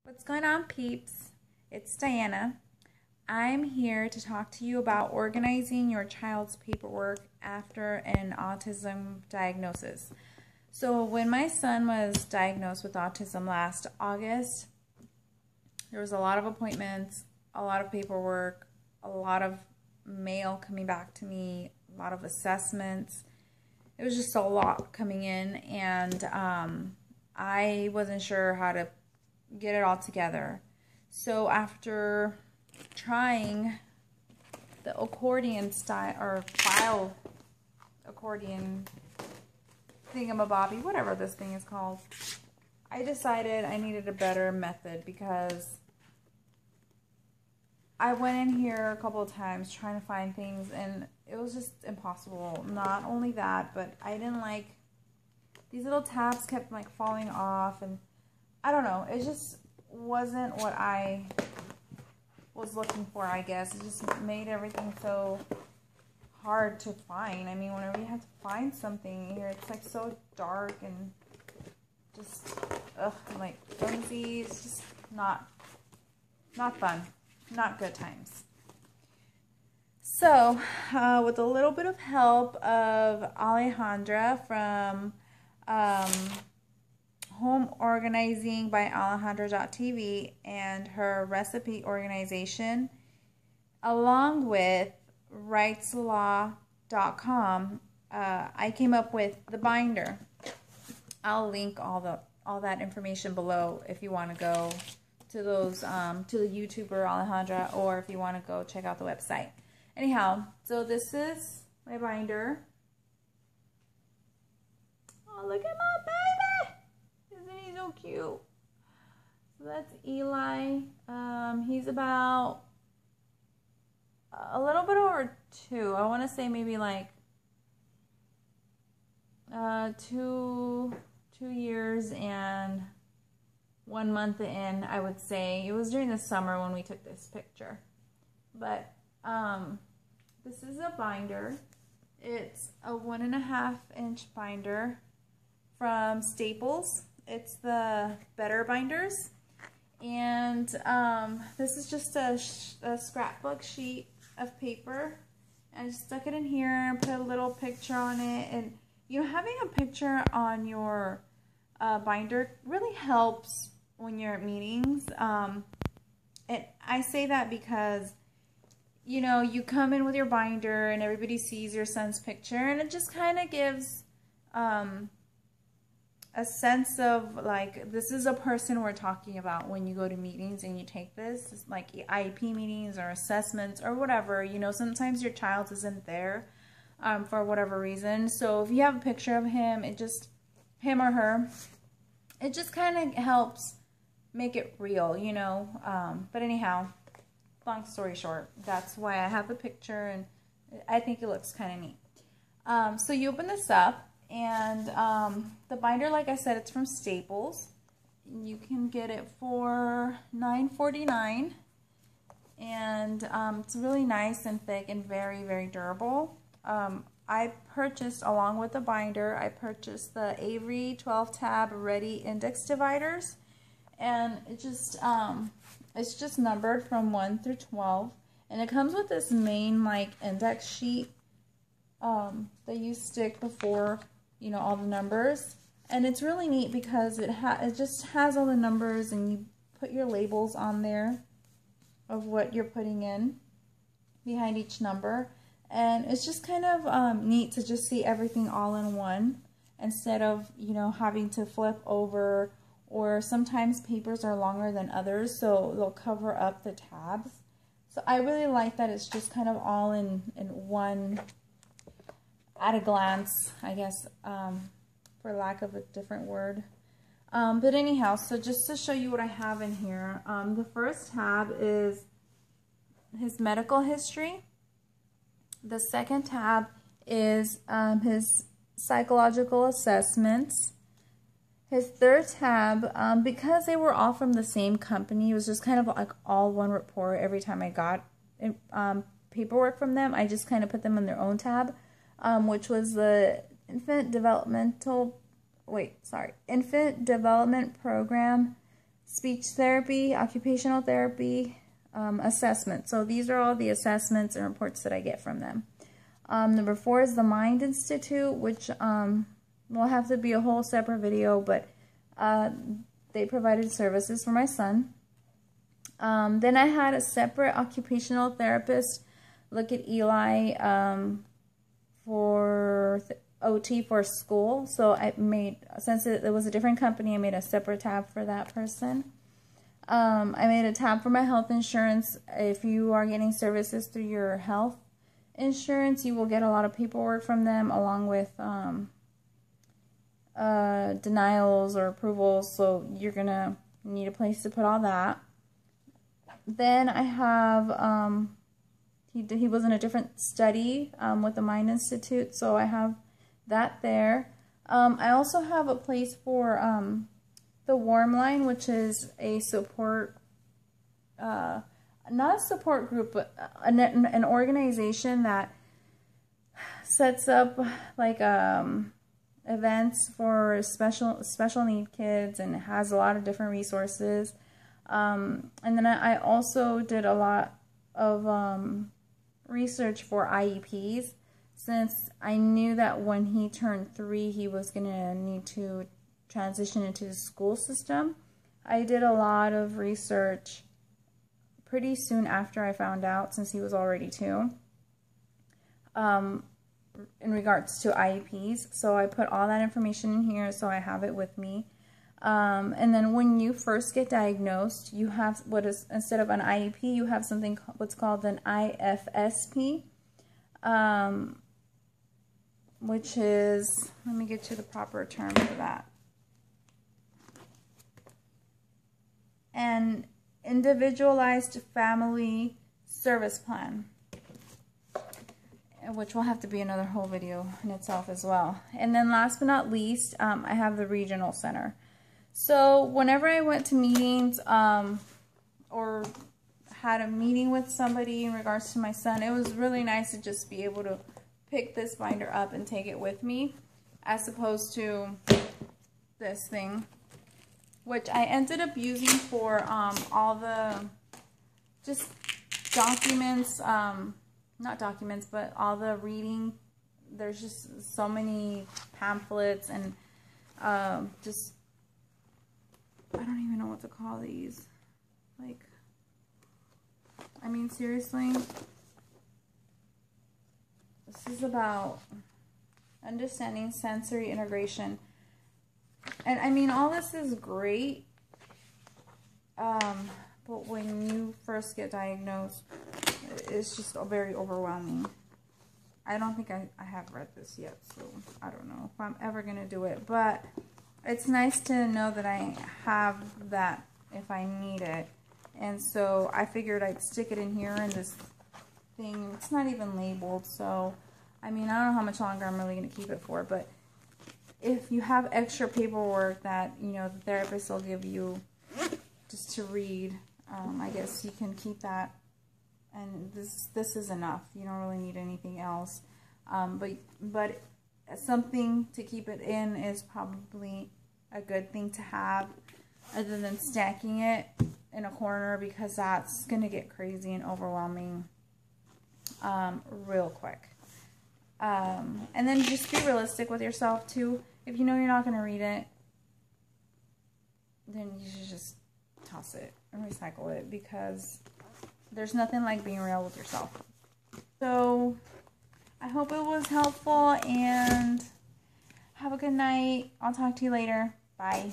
What's going on, peeps? It's Diana. I'm here to talk to you about organizing your child's paperwork after an autism diagnosis. So when my son was diagnosed with autism last August, there was a lot of appointments, a lot of paperwork, a lot of mail coming back to me, a lot of assessments. It was just a lot coming in, and I wasn't sure how to get it all together. So after trying the accordion style or file accordion thingamabobby, whatever this thing is called, I decided I needed a better method because I went in here a couple of times trying to find things and it was just impossible. Not only that, but I didn't like these little tabs kept like falling off, and I don't know, it just wasn't what I was looking for, I guess. It just made everything so hard to find. I mean, whenever you have to find something here, it's like so dark and just like flimsy. It's just not fun, not good times. So with a little bit of help of Alejandra from Home Organizing by Alejandra.tv and her recipe organization, along with rightslaw.com, I came up with the binder. I'll link all that information below if you want to go to those to the YouTuber Alejandra, or if you want to go check out the website. Anyhow, so this is my binder. Oh, look at my baby! Isn't he so cute? So that's Eli. He's about a little bit over 2. I want to say maybe like 2 years and 1 month in, I would say. It was during the summer when we took this picture. But this is a binder. It's a 1.5-inch binder from Staples. It's the Better Binders, and this is just a scrapbook sheet of paper. I just stuck it in here and put a little picture on it, and you know, having a picture on your binder really helps when you're at meetings. And I say that because, you know, you come in with your binder and everybody sees your son's picture, and it just kind of gives a sense of like, this is a person we're talking about when you go to meetings and you take this. It's like IEP meetings or assessments or whatever. You know, sometimes your child isn't there for whatever reason. So if you have a picture of him, him or her, it just kind of helps make it real, you know. But anyhow, long story short, that's why I have the picture, and I think it looks kind of neat. So you open this up, and the binder, like I said, it's from Staples. You can get it for $9.49, and it's really nice and thick and very, very durable. I purchased, along with the binder, I purchased the Avery 12-tab Ready Index Dividers, and it's just numbered from 1 through 12, and it comes with this main like index sheet that you stick before, you know, all the numbers. And it's really neat because it just has all the numbers, and you put your labels on there of what you're putting in behind each number. And it's just kind of neat to just see everything all in one, instead of, you know, having to flip over, or sometimes papers are longer than others, so they'll cover up the tabs. So I really like that it's just kind of all in one, at a glance, I guess, for lack of a different word. But anyhow, so just to show you what I have in here, the first tab is his medical history. The second tab is his psychological assessments. His third tab, because they were all from the same company, it was just kind of like all one report. Every time I got paperwork from them, I just kind of put them in their own tab, which was the infant development program speech therapy, occupational therapy, assessment. So these are all the assessments and reports that I get from them. Number 4 is the Mind Institute, which will have to be a whole separate video, but they provided services for my son. Then I had a separate occupational therapist look at Eli for OT for school. So I made, since it was a different company, I made a separate tab for that person. I made a tab for my health insurance. If you are getting services through your health insurance, you will get a lot of paperwork from them along with denials or approvals. So you're going to need a place to put all that. Then I have, he was in a different study with the Mind Institute, so I have that there. I also have a place for the Warm Line, which is a support, not a support group, but an organization that sets up like events for special need kids and has a lot of different resources. And then I also did a lot of research for IEPs, since I knew that when he turned 3, he was going to need to transition into the school system. I did a lot of research pretty soon after I found out, since he was already 2, in regards to IEPs. So I put all that information in here, so I have it with me. And then when you first get diagnosed, you have instead of an IEP, you have something what's called an IFSP, which is, let me get you the proper term for that, an individualized family service plan, which will have to be another whole video in itself as well. And then last but not least, I have the regional center. So whenever I went to meetings or had a meeting with somebody in regards to my son, it was really nice to just be able to pick this binder up and take it with me, as opposed to this thing, which I ended up using for all the just documents, not documents, but all the reading. There's just so many pamphlets and just, I don't even know what to call these. Like, I mean, seriously, this is about understanding sensory integration. And I mean, all this is great, but when you first get diagnosed, it's just very overwhelming. I don't think I have read this yet, so I don't know if I'm ever going to do it. But it's nice to know that I have that if I need it. And so I figured I'd stick it in here in this thing. It's not even labeled, so I mean, I don't know how much longer I'm really going to keep it for. But if you have extra paperwork that, you know, the therapist will give you just to read, I guess you can keep that. And this is enough. You don't really need anything else. But something to keep it in is probably a good thing to have, other than stacking it in a corner, because that's going to get crazy and overwhelming real quick. And then just be realistic with yourself too. If you know you're not going to read it, then you should just toss it and recycle it, because there's nothing like being real with yourself. So I hope it was helpful, and have a good night. I'll talk to you later. Bye.